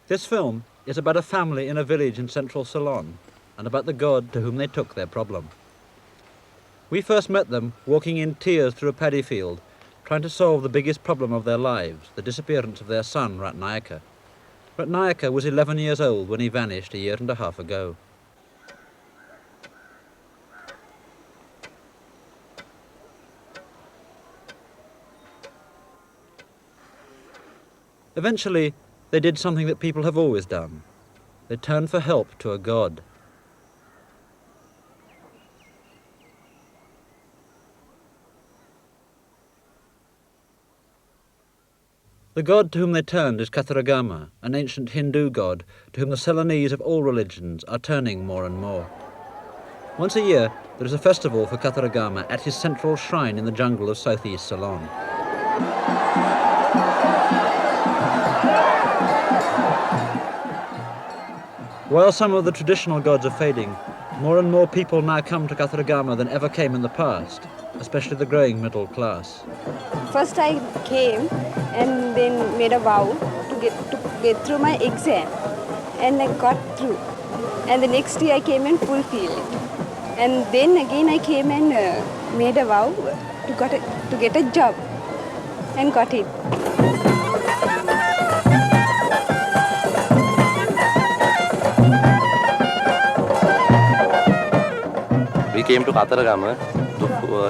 This film is about a family in a village in central Ceylon and about the god to whom they took their problem. We first met them walking in tears through a paddy field, trying to solve the biggest problem of their lives, the disappearance of their son, Ratnayaka. Ratnayaka was 11 years old when he vanished a year and a half ago. Eventually, they did something that people have always done. They turned for help to a god. The god to whom they turned is Kataragama, an ancient Hindu god to whom the Ceylonese of all religions are turning more and more. Once a year, there is a festival for Kataragama at his central shrine in the jungle of southeast Ceylon. While some of the traditional gods are fading, more and more people now come to Kataragama than ever came in the past, especially the growing middle class. First I came and then made a vow to get through my exam, and I got through. And the next day I came and fulfilled it. And then again I came and made a vow to get a job, and got it. We came to Kataragama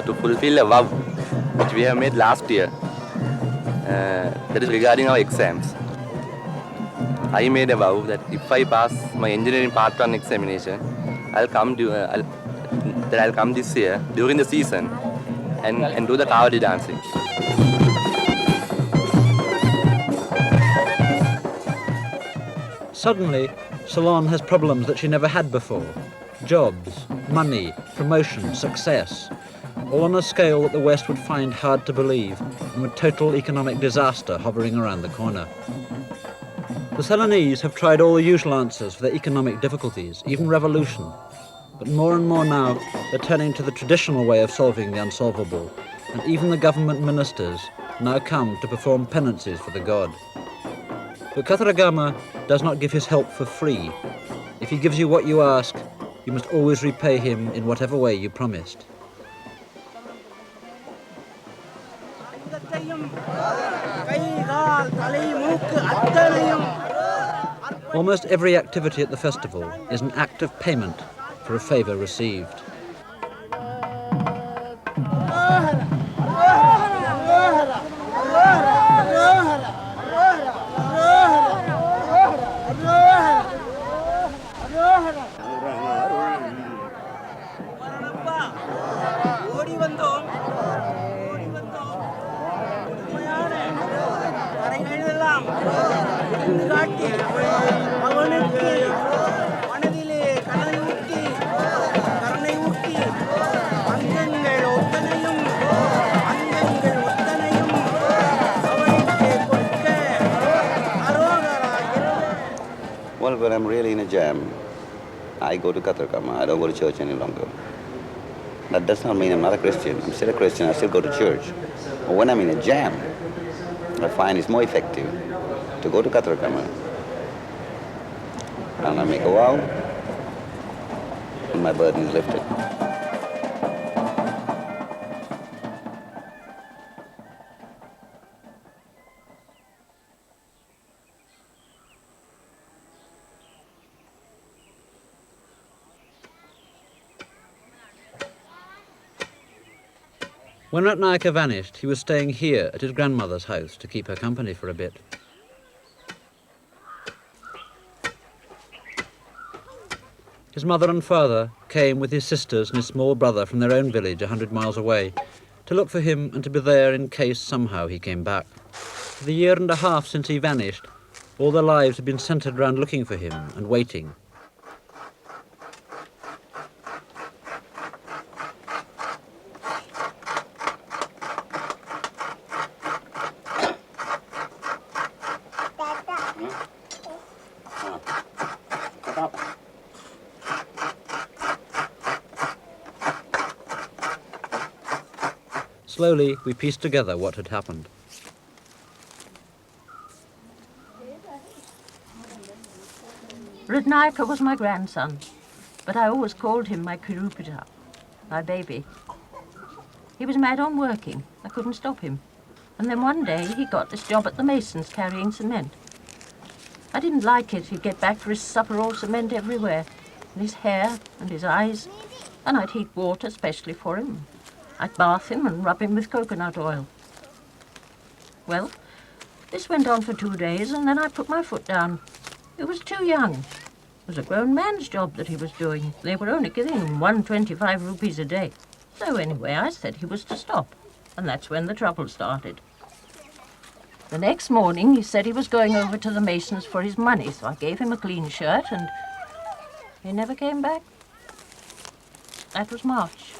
to fulfill a vow which we have made last year. That is regarding our exams. I made a vow that if I pass my engineering part 1 examination, I'll come this year during the season and do the Kavadi dancing. Suddenly, Ceylon has problems that she never had before. Jobs, money, promotion, success, all on a scale that the West would find hard to believe, and with total economic disaster hovering around the corner. The Ceylonese have tried all the usual answers for their economic difficulties, even revolution, but more and more now they're turning to the traditional way of solving the unsolvable, and even the government ministers now come to perform penances for the god. But Kataragama does not give his help for free. If he gives you what you ask, you must always repay him in whatever way you promised. Almost every activity at the festival is an act of payment for a favor received. Well, when I'm really in a jam, I go to Kataragama. I don't go to church any longer. That does not mean I'm not a Christian. I'm still a Christian. I still go to church. But when I'm in a jam, I find it's more effective to go to Kataragama and I make a vow and my burden is lifted. When Ratnayaka vanished, he was staying here at his grandmother's house to keep her company for a bit. His mother and father came with his sisters and his small brother from their own village 100 miles away to look for him and to be there in case somehow he came back. For the year and a half since he vanished, all their lives had been centered around looking for him and waiting. Slowly, we pieced together what had happened. Radnaika was my grandson, but I always called him my Kirupita, my baby. He was mad on working. I couldn't stop him. And then one day he got this job at the masons carrying cement. I didn't like it. He'd get back for his supper all cement everywhere, and his hair and his eyes, and I'd heat water specially for him. I'd bath him and rub him with coconut oil. Well, this went on for 2 days, and then I put my foot down. He was too young. It was a grown man's job that he was doing. They were only giving him 125 rupees a day. So anyway, I said he was to stop, and that's when the trouble started. The next morning, he said he was going over to the masons for his money, so I gave him a clean shirt, and he never came back. That was March,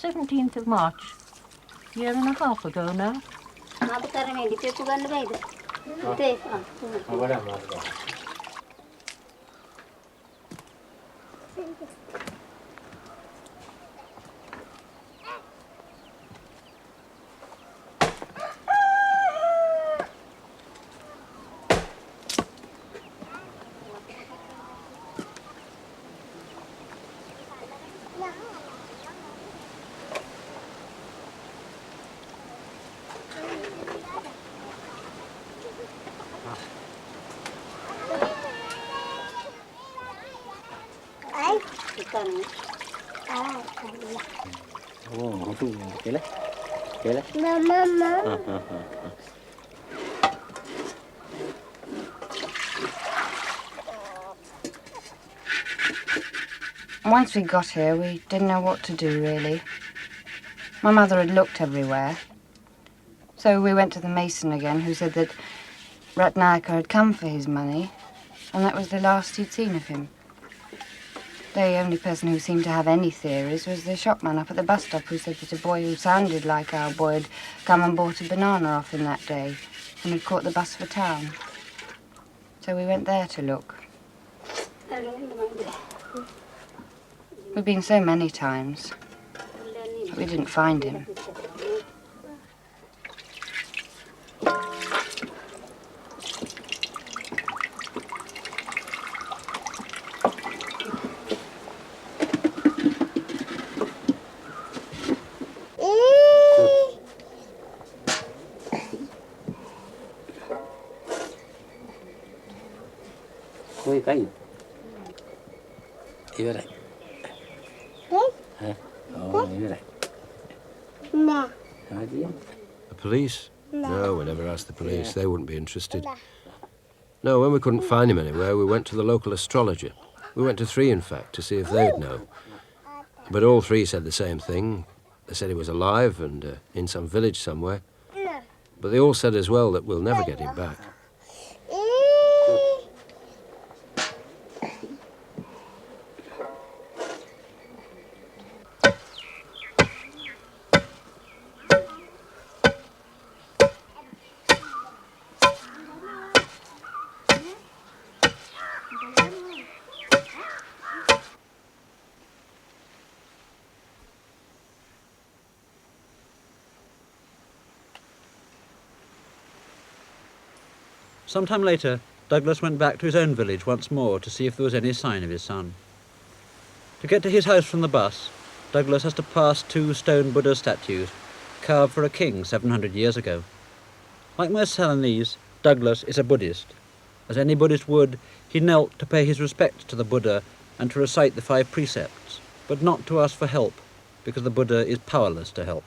17th of March, a year and a half ago now. Once we got here, we didn't know what to do, really. My mother had looked everywhere. So we went to the mason again, who said that Ratnayaka had come for his money, and that was the last he'd seen of him. The only person who seemed to have any theories was the shopman up at the bus stop, who said that a boy who sounded like our boy had come and bought a banana off him that day and had caught the bus for town. So we went there to look. We've been so many times, but we didn't find him. The police? No, we never asked the police. They wouldn't be interested. No, when we couldn't find him anywhere, we went to the local astrologer. We went to 3, in fact, to see if they'd know. But all 3 said the same thing. They said he was alive and in some village somewhere. But they all said as well that we'll never get him back. Sometime later, Douglas went back to his own village once more to see if there was any sign of his son. To get to his house from the bus, Douglas has to pass 2 stone Buddha statues carved for a king 700 years ago. Like most Ceylonese, Douglas is a Buddhist. As any Buddhist would, he knelt to pay his respects to the Buddha and to recite the 5 precepts, but not to ask for help, because the Buddha is powerless to help.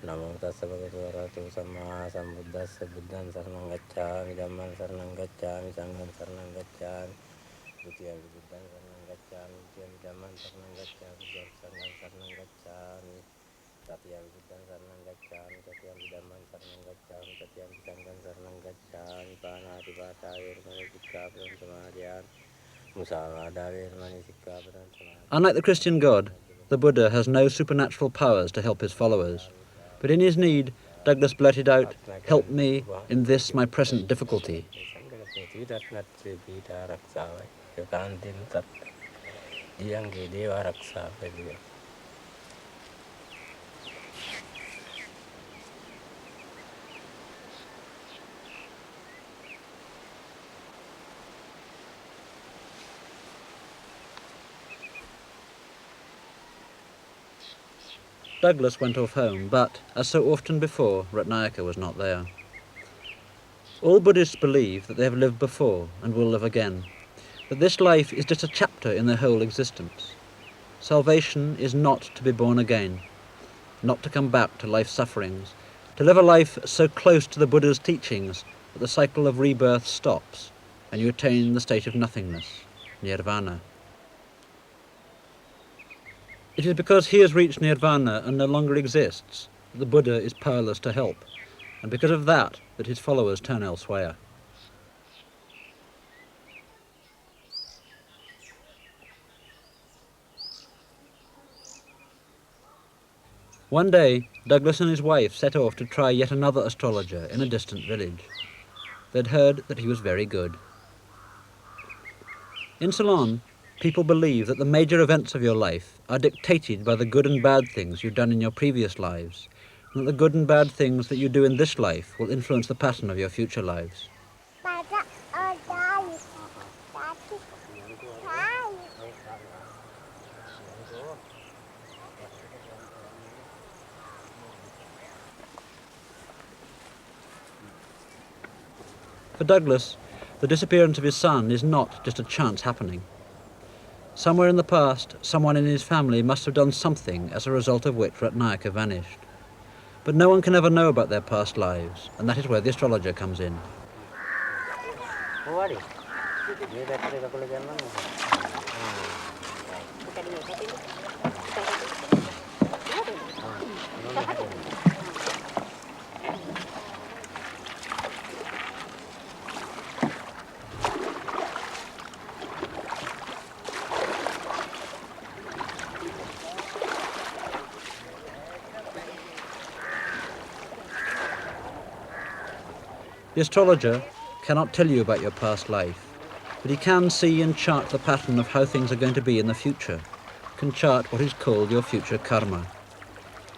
Namo tassa bhagavato arahato samma sambuddhassa buddhan saranam gacchami dhamman saranam gacchami sangham saranam gacchami dutiyampi buddhan saranam gacchami dutiyampi dhamman saranam gacchami sangham saranam gacchami tatiyampi buddhan saranam gacchami tatiyampi dhamman saranam gacchami tatiyampi sangham saranam gacchami panati pata vermani sikkhapadam samadhiyami musavada vermani sikkhapadam samadhiyami. Unlike the Christian God, the Buddha has no supernatural powers to help his followers. But in his need, Douglas blurted out, "Help me in this my present difficulty." Douglas went off home, but, as so often before, Ratnayaka was not there. All Buddhists believe that they have lived before and will live again, that this life is just a chapter in their whole existence. Salvation is not to be born again, not to come back to life's sufferings, to live a life so close to the Buddha's teachings that the cycle of rebirth stops and you attain the state of nothingness, nirvana. It is because he has reached nirvana and no longer exists that the Buddha is powerless to help, and because of that his followers turn elsewhere. One day, Douglas and his wife set off to try yet another astrologer in a distant village. They'd heard that he was very good. In Ceylon, people believe that the major events of your life are dictated by the good and bad things you've done in your previous lives, and that the good and bad things that you do in this life will influence the pattern of your future lives. For Douglas, the disappearance of his son is not just a chance happening. Somewhere in the past, someone in his family must have done something as a result of which Ratnayaka vanished. But no one can ever know about their past lives, and that is where the astrologer comes in. The astrologer cannot tell you about your past life, but he can see and chart the pattern of how things are going to be in the future, can chart what is called your future karma.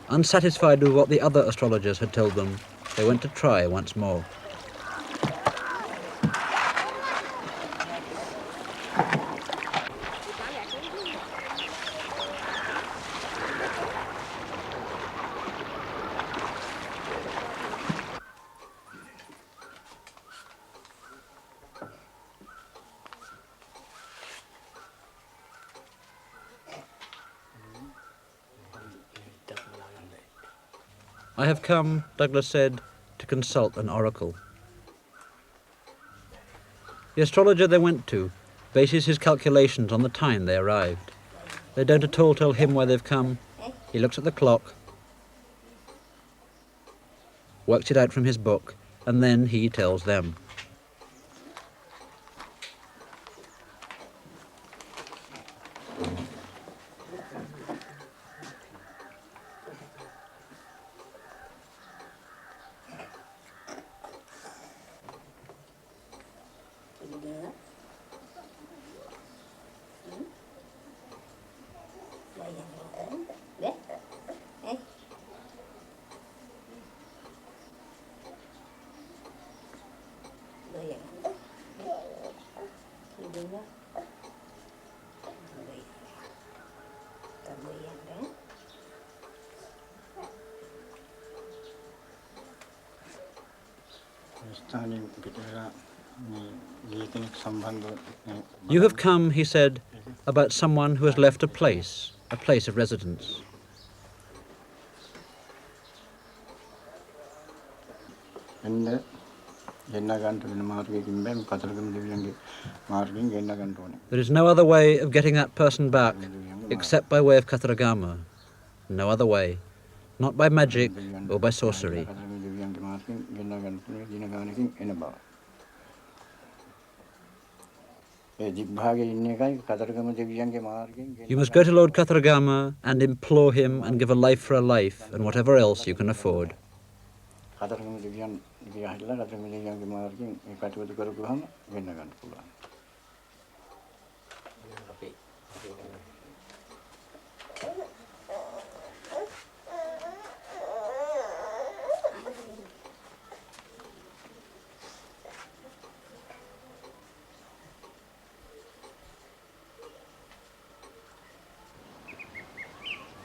Unsatisfied with what the other astrologers had told them, they went to try once more. I have come, Douglas said, to consult an oracle. The astrologer they went to bases his calculations on the time they arrived. They don't at all tell him why they've come. He looks at the clock, works it out from his book, and then he tells them. You have come, he said, about someone who has left a place of residence. There is no other way of getting that person back except by way of Kataragama. No other way. Not by magic or by sorcery. You must go to Lord Kataragama and implore him and give a life for a life and whatever else you can afford.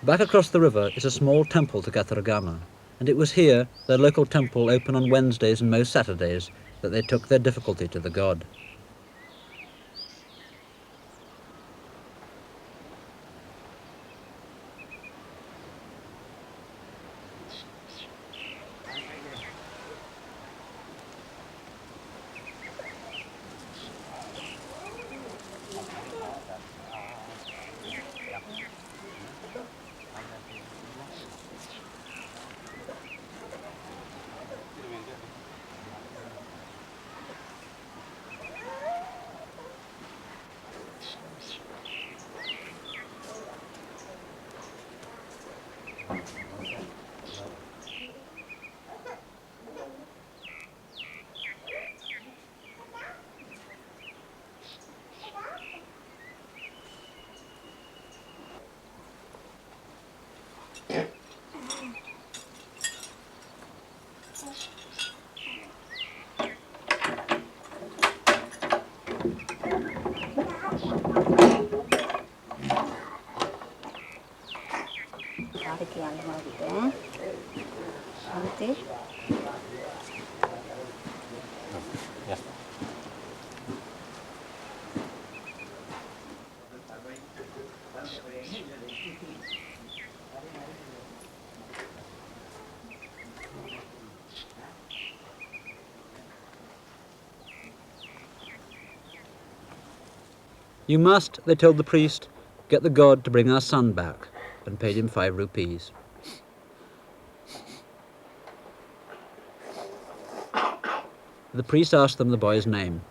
Back across the river is a small temple to Kataragama, and it was here, their local temple open on Wednesdays and most Saturdays, that they took their difficulty to the god. You must, they told the priest, get the god to bring our son back, and paid him 5 rupees. The priest asked them the boy's name.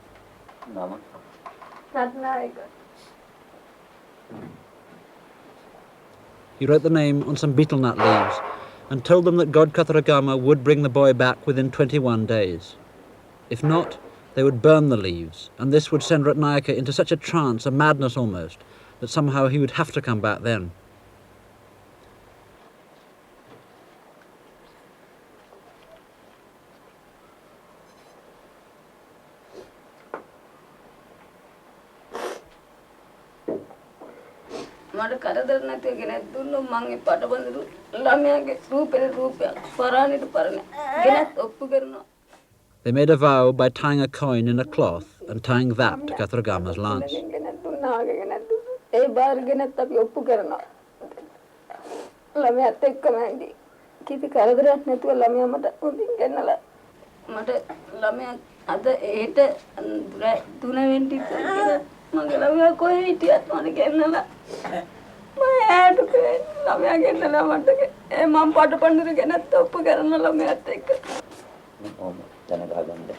He wrote the name on some betel nut leaves and told them that God Kataragama would bring the boy back within 21 days. If not, they would burn the leaves, and this would send Ratnayaka into such a trance, a madness almost, that somehow he would have to come back then. මට කරදර නැති ගෙනත් දුන්නොත් මං ඒ පටබඳුරු ළමයාගේ රූපෙට රූපයක් පරාණිට පරණ ගෙනත් ඔප්පු කරනවා. They made a vow by tying a coin in a cloth and tying that to Kataragama's lance. ගෙනත් දුන්නා වගේ ගෙනත් දුන්නා. ඒ බාර ගෙනත් අපි ඔප්පු කරනවා. ළමයාත් එක්කම ඇඳි. කිසි කරදරයක් නැතුව ළමයා මට හොඳින් ගෙන්නලා මට ළමයා අද ඒට 3 වෙනි ඉතින් මගේ ළමයා කොහේ හිටියත් මට ගෙන්නලා මම ඇයට ළමයා ගෙන්නලා මට මම පටපඬුරු ගෙනත් ඔප්පු කරන ළමයාත් එක්ක ඕම දැනගන්න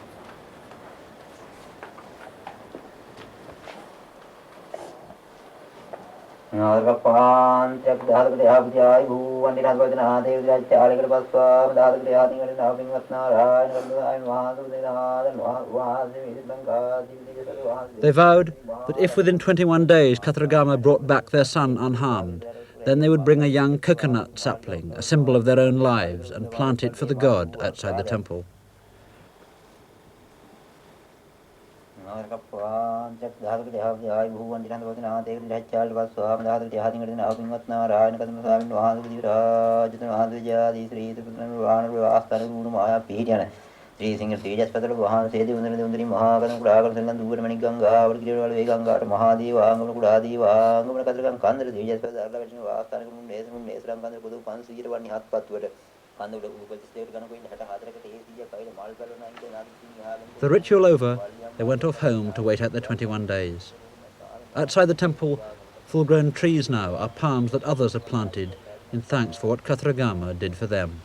නාගපාන්තයක් දහකට යාපුජායි භූවන්දි රාජවදන ආදේව විරාජාලයකට පස්වාම දහකට යාතිකට නාපින්වත් නාරායන කරුණායන් වහන්සේ They vowed that if within 21 days Kataragama brought back their son unharmed, then they would bring a young coconut sapling, a symbol of their own lives, and plant it for the god outside the temple. The ritual over, they went off home to wait out their 21 days. Outside the temple, full-grown trees now are palms that others have planted in thanks for what Kataragama did for them.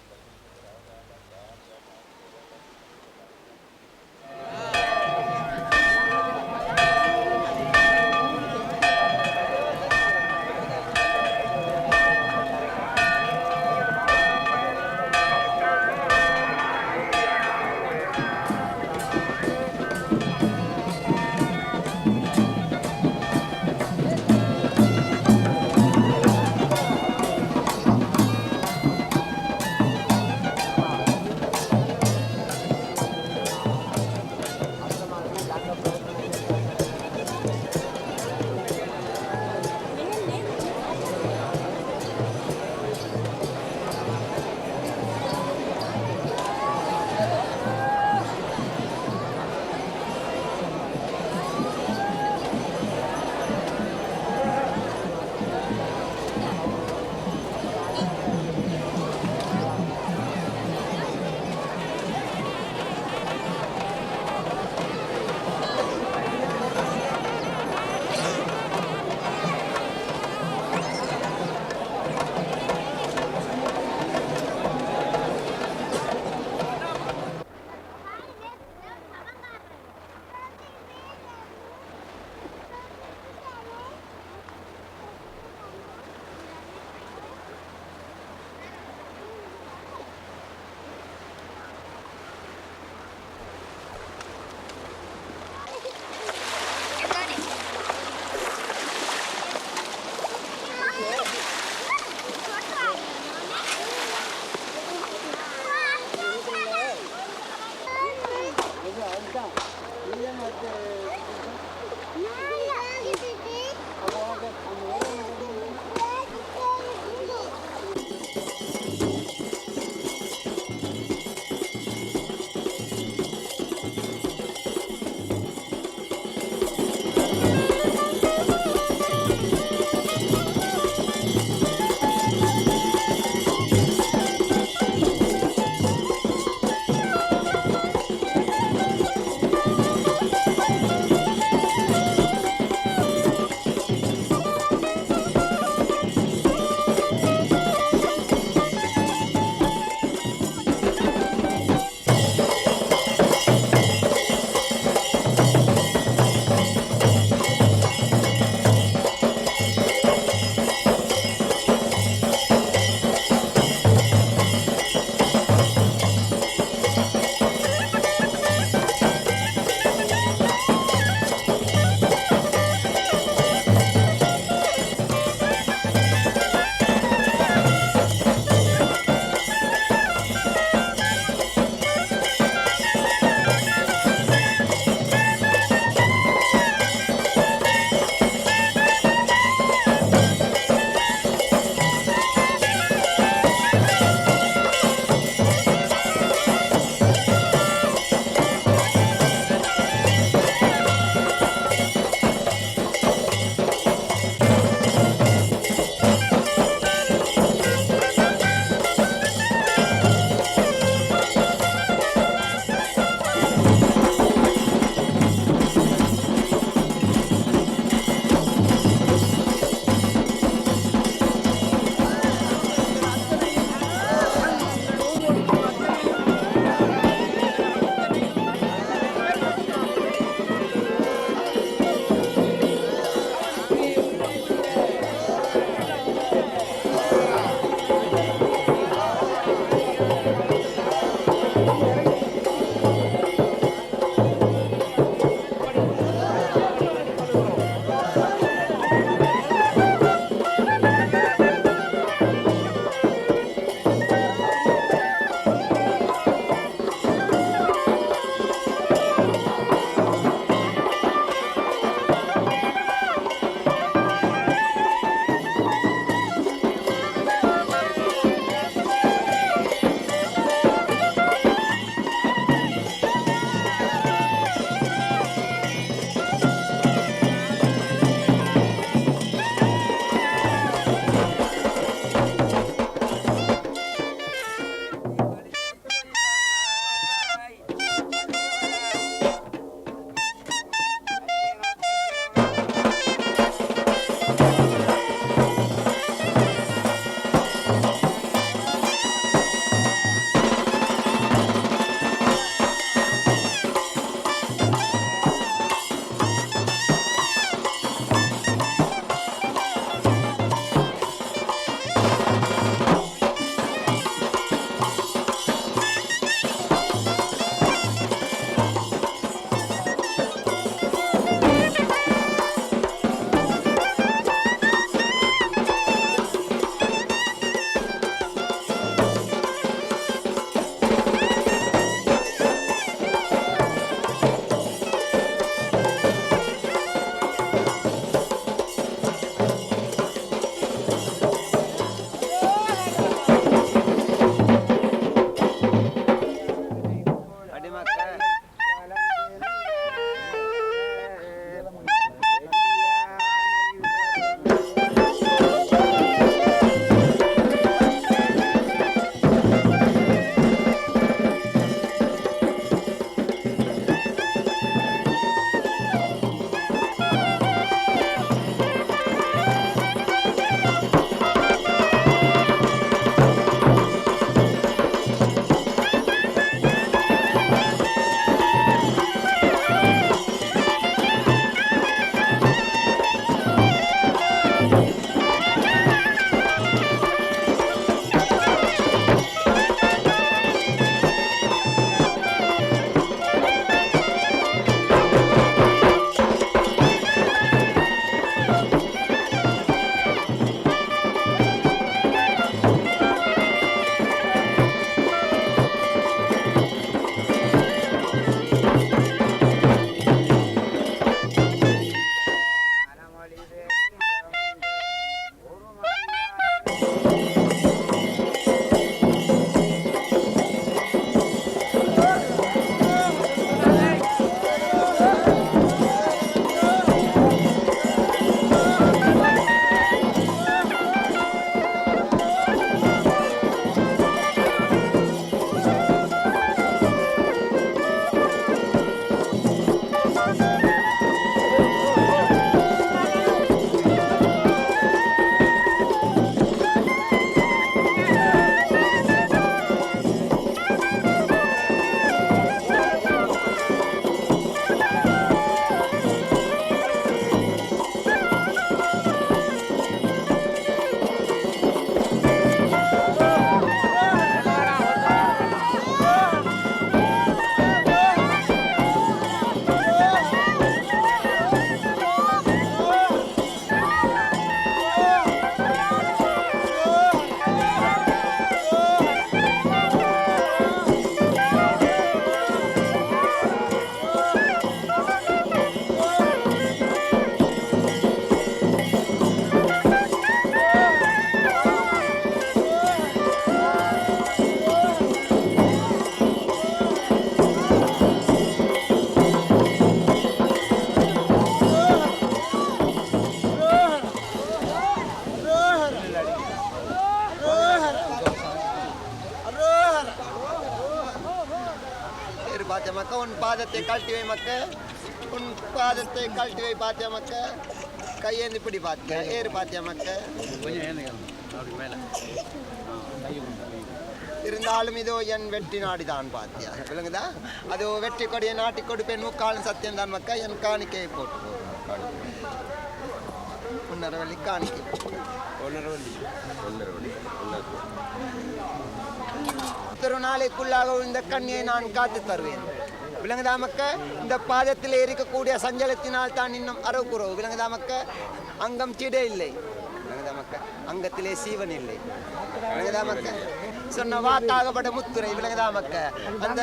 பாதத்தை கழட்டி வை மக்க, உன் பாதத்தை கழட்டி வை பாத்தியா மக்க, கையேந்து இப்படி பார்த்தியா, ஏறு பாத்தியா மக்க. இருந்தாலும் இதோ என் வெற்றி நாடிதான் பாத்தியா, விளங்குதா? அதோ வெற்றி கொடியை நாட்டி கொடுப்பேன், முக்காலும் சத்தியம் தான் மக்க, என் காணிக்கையை போட்டு ஒன்றரை வள்ளி காணிக்கை, ஒரு நாளைக்குள்ளாக இந்த கண்ணியை நான் காத்து தருவேன், விளங்குதா மக்க? இந்த பாதத்தில் இருக்கக்கூடிய சஞ்சலத்தினால் தான் இன்னும் அறவுக்குறவு, விளங்குதா மக்க? அங்கம் சிடை இல்லை, விளங்குதா மக்க? அங்கத்திலே சீவன் இல்லை, விளங்குதா மக்க? சொன்ன வாக்காகப்பட்ட முத்துரை, விளங்குதா மக்க? அந்த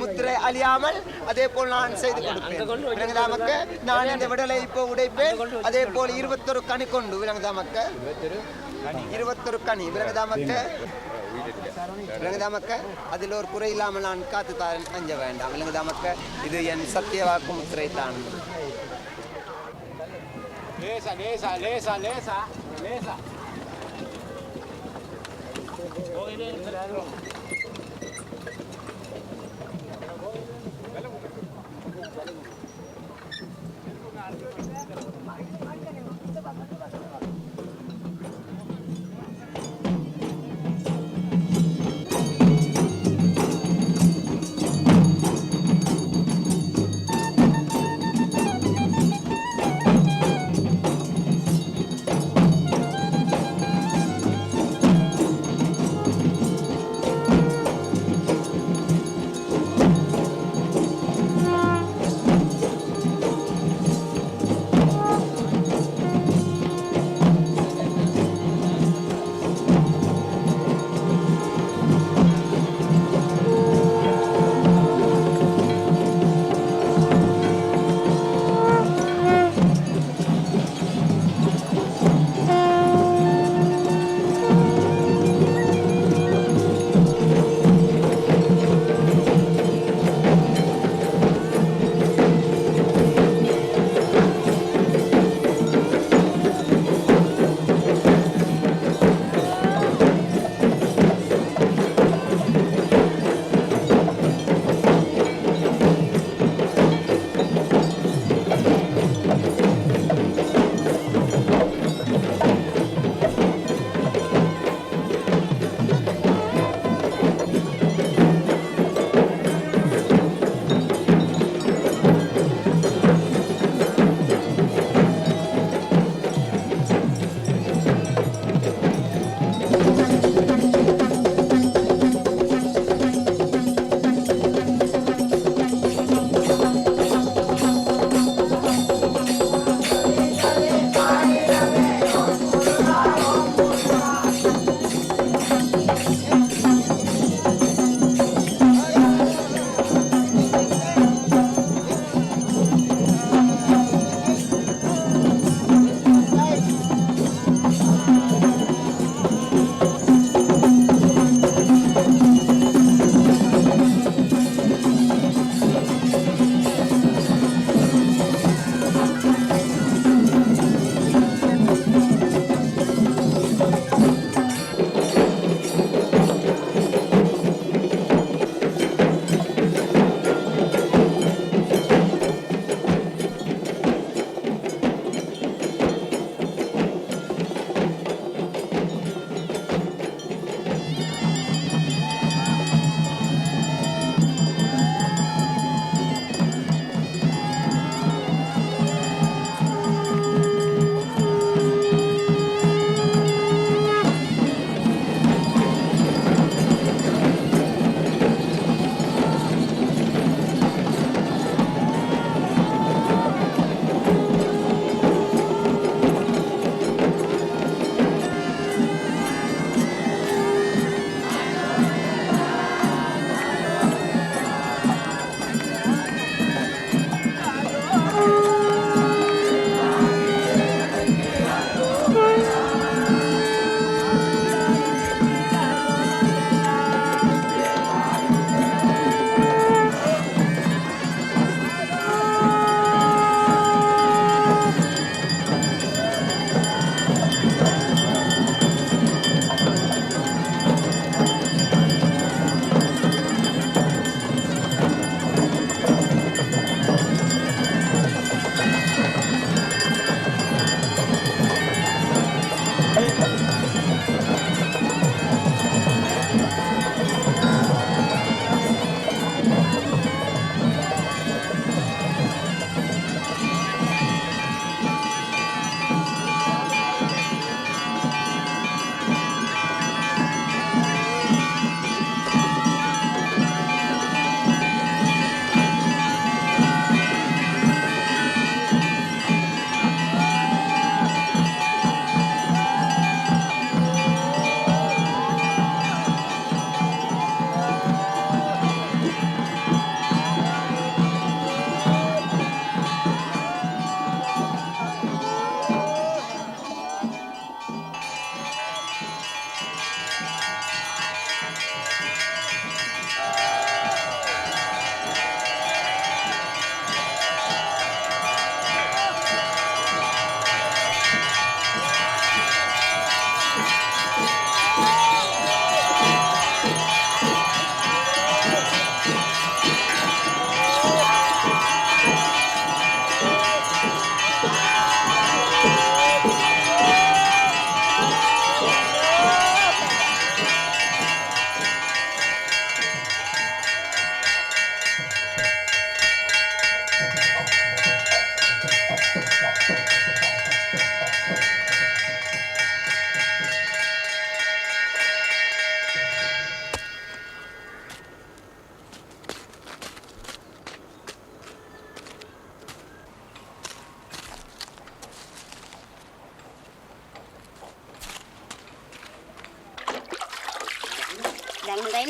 முத்துரை அழியாமல் அதே போல் நான் செய்து கொடுப்பேன், விளங்குதா மக்க? நான் இந்த விடலை இப்போ உடைப்பேன், அதே போல் 21 கனி கொண்டு, விளங்குதா மக்க? 21 கனி, விளங்குதா மக்க? விளங்குதா மக்க? அதில் ஒரு குறை இல்லாமல் நான் காத்து தான் அஞ்ச வேண்டாம், விளங்குதா மக்க? இது என் சத்திய வாக்கு முத்திரை தான். லேசா லேசா லேசா லேசா லேசா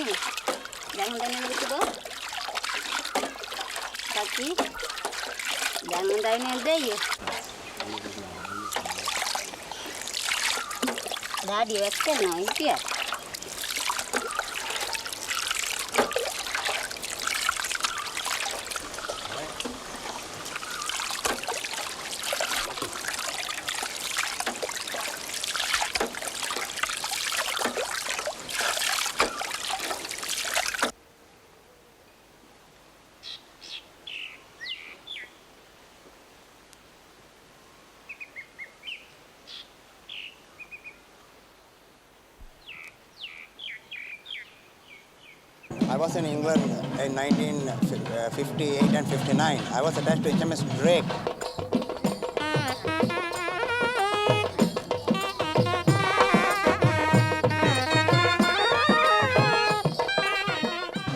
නේ. දැන් හොඳ නේද බෝ? සත්‍ය. දැන් හොඳයි නේද අයියෝ? ඩාඩි වැක් කරනවා ඉතියා. I was in England in 1958 and 59. I was attached to HMS Drake.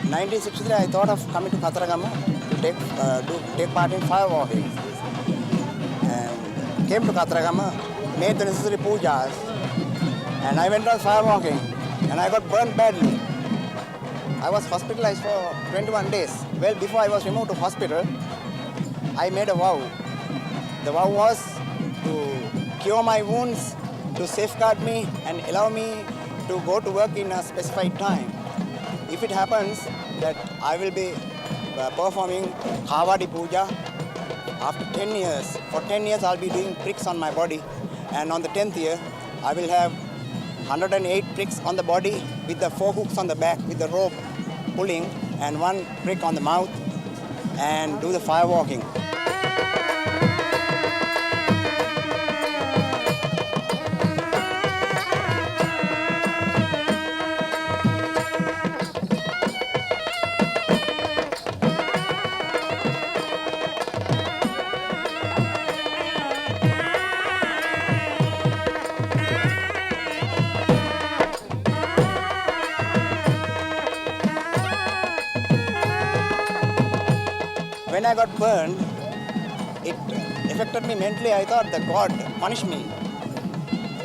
In 1963, I thought of coming to Kataragama to take part in firewalking. And came to Kataragama, made the necessary pujas, and I went on firewalking, and I got burned badly. I was hospitalized for 21 days. Well, before I was removed to hospital, I made a vow. The vow was to cure my wounds, to safeguard me and allow me to go to work in a specified time. If it happens that I will be performing Khavadi Puja after 10 years, for 10 years I'll be doing pricks on my body, and on the 10th year I will have 108 pricks on the body with the 4 hooks on the back with the rope pulling and 1 prick on the mouth, and do the firewalking. When I got burned, it affected me mentally. I thought that God punished me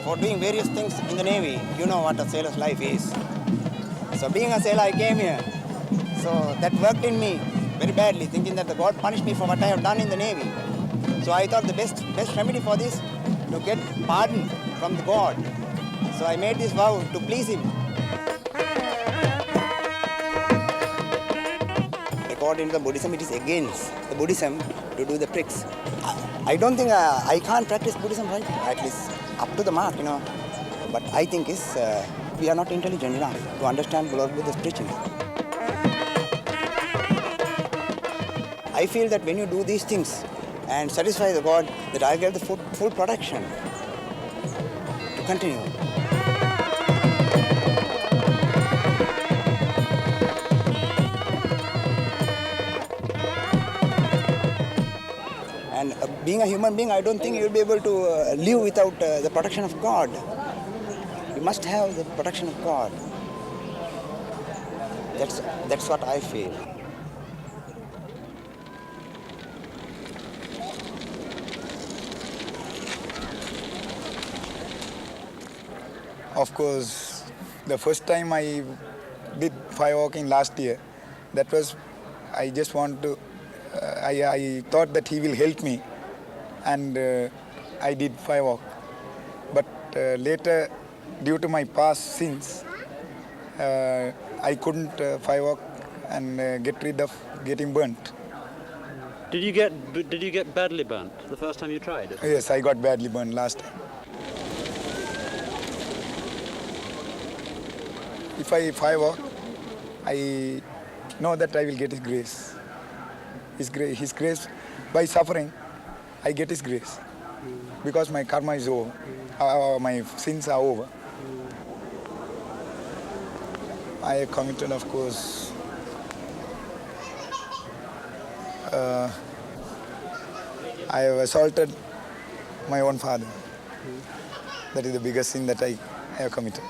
for doing various things in the Navy. You know what a sailor's life is. So being a sailor, I came here. So that worked in me very badly, thinking that the God punished me for what I have done in the Navy. So I thought the best remedy for this, to get pardon from the God. So I made this vow to please Him. According to the Buddhism, it is against the Buddhism to do the pricks. I don't think I can't practice Buddhism right, at least up to the mark, you know. But I think we are not intelligent enough to understand Lord Buddha's teachings. I feel that when you do these things and satisfy the God, that I get the full protection to continue. And being a human being, I don't think you'll be able to live without the protection of God. You must have the protection of God. That's what I feel. Of course, the first time I did firewalking last year, that was, I just want to, I thought that he will help me, and I did firewalk. But later, due to my past sins, I couldn't firewalk and get rid of getting burnt. Did you get badly burnt the first time you tried? Yes, I got badly burnt last time. If I firewalk, I know that I will get His grace. His grace, by suffering, I get His grace. Because my karma is over, my sins are over. I have committed, of course, I have assaulted my own father. That is the biggest sin that I have committed.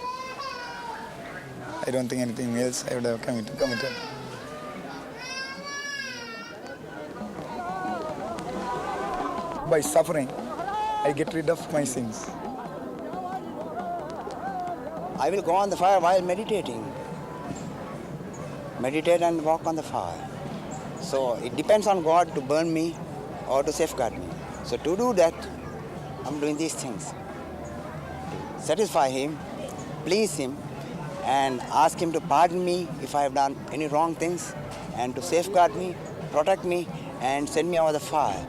I don't think anything else I would have committed. By suffering, I get rid of my sins. I will go on the fire while meditating. meditate and walk on the fire. So it depends on God to burn me or to safeguard me. So to do that, I'm doing these things. Satisfy Him, please Him, and ask Him to pardon me if I have done any wrong things, and to safeguard me, protect me, and send me over the fire.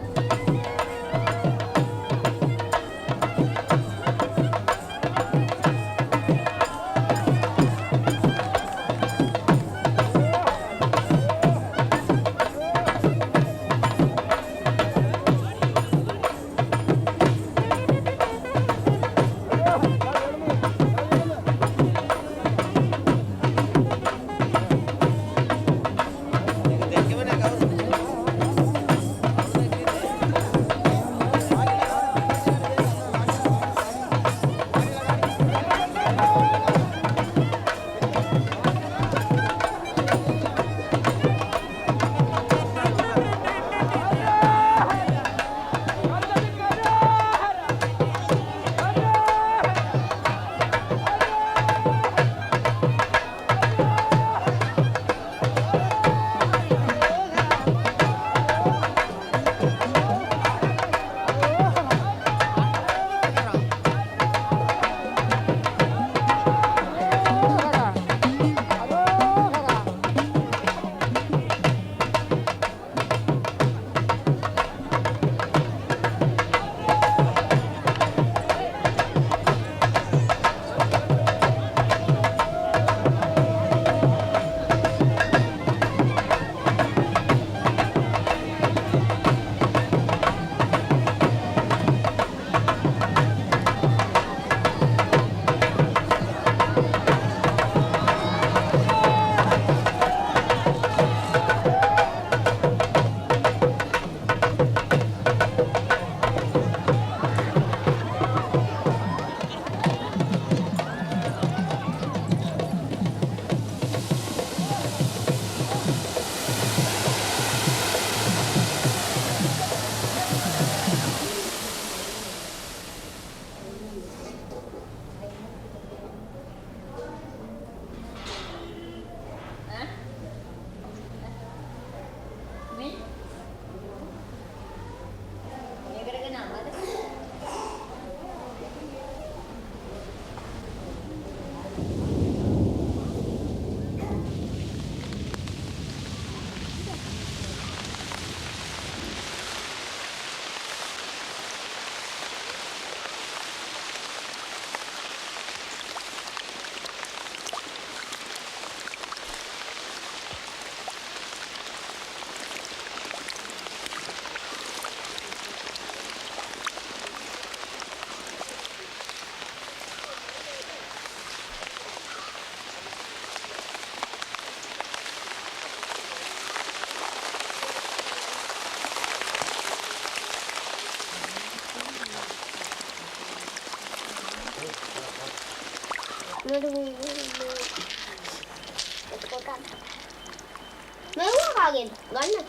මේවා කාගේද ගන්න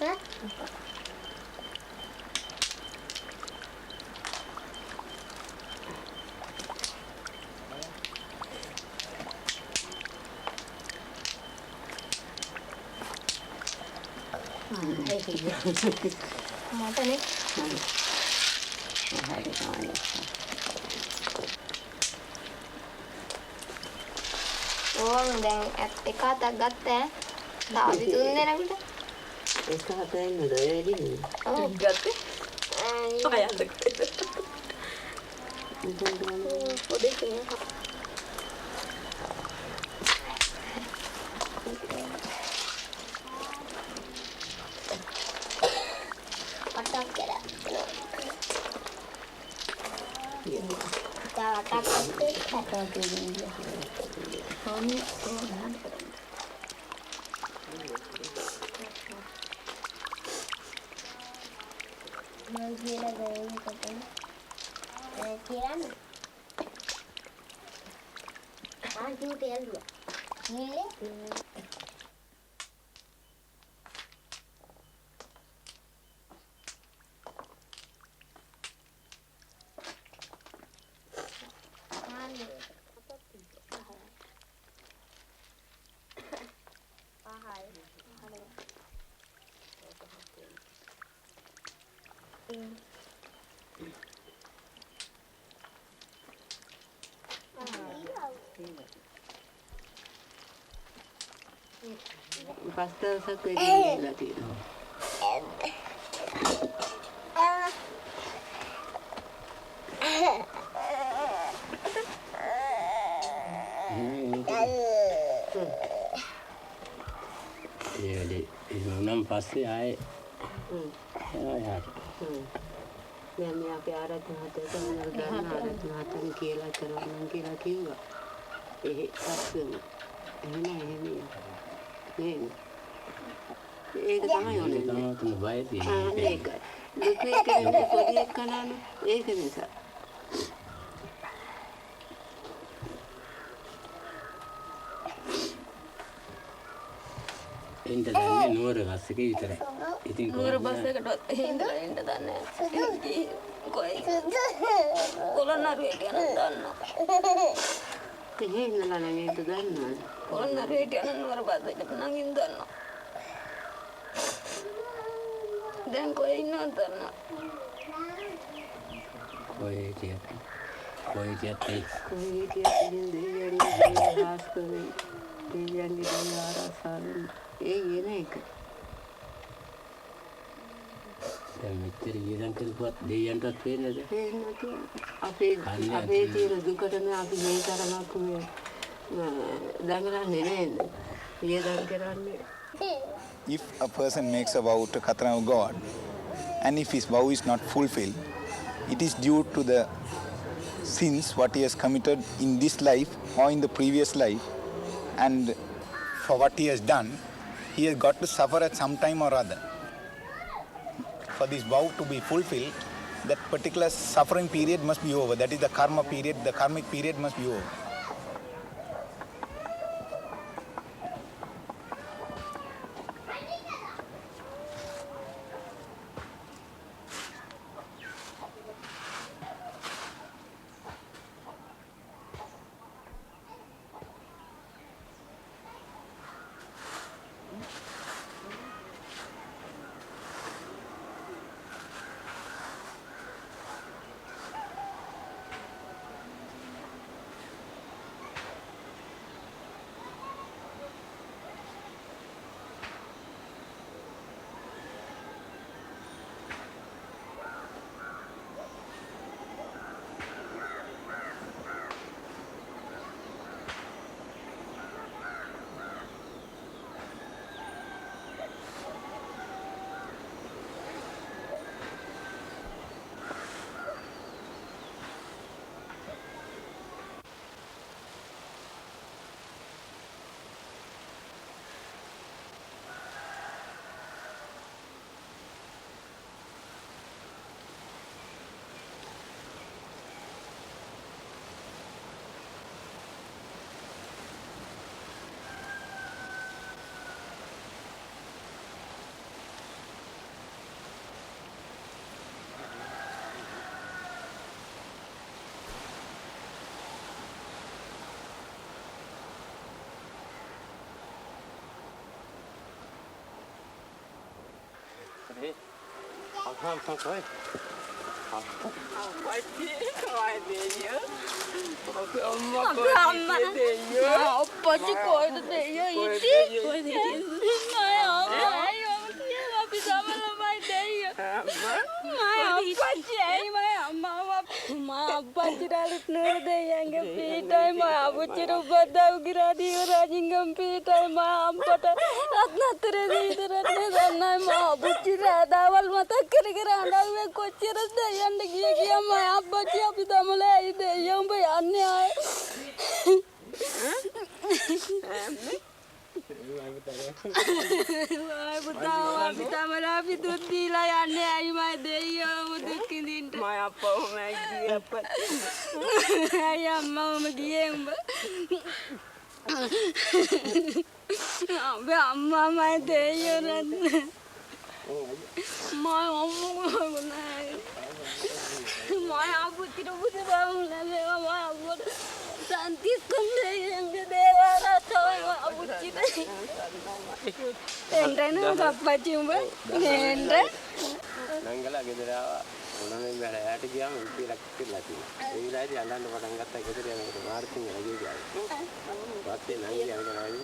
ඈ මටනේ ඕන් දැන් එක හතක් ගත්තා තාවි තුන් දෙනෙකුට ඒක හතෙන් නේද වැඩි නේ ඔව් ගත්තේ අයත් පොඩි කෙනෙක් අටක් කරා අටක් දෙන්නේ Honey, පස්දවසක් වෙලා තියෙනවා. නම් පස්සේ ආයේ දැන් මේ අපේ ආරච්චි මහත්තයාට මොනවද ගන්න ආරච්චි මහත්තයන් කියලා කරවන්න කියලා කිව්වා. ඒ සත්‍යම. එහෙම නේද? ඒක තමයි ඕනේ. තමයි බය තියෙන්නේ. ඒක. දුකේ කෙනෙක් පොඩි එක්කනන ඒක නිසා. එන්න දන්නේ නුවර බස් එකේ විතරයි. ඉතින් නුවර බස් එකටවත් එහෙන්දලා එන්න දන්නේ නැහැ. කොයි කොළනරුවට යන දන්නවා. එහෙන්දලා නම් ඒක දන්නවද? කොළනරුවට යන නුවර බස් එකට නම් ඉන්න දන්නවා. දැන් කොයි ඉන්නවද දන්නවා. කොයි කියත් දෙවියන්ගේ හාස් කරේ දෙවියන්ගේ ආරසාවෙන් ඒ එන එක. දැන් මෙච්චර වියදම් කරපුවත් දෙයයන්ටත් පේන්නද? අපේ තියෙන දුකටම අපි මේ තරමක් දඟලන්නේ නේද? වියදම් කරන්නේ. If a person makes a vow to Kataragama God, and if his vow is not fulfilled, it is due to the sins what he has committed in this life or in the previous life, and for what he has done, he has got to suffer at some time or other. For this vow to be fulfilled, that particular suffering period must be over. That is the karma period, the karmic period must be over. නංගලා ගෙදර ආවා. මොනනේ බැලෑට ගියාම ඉතිලක් කියලා තියෙනවා. ඒ විලාදී අඬන්න පටන් ගත්තා ගෙදර යනකොට මාර්තින් ඇගේ ගියා. වාත්තේ නංගි යනකම් ආවි.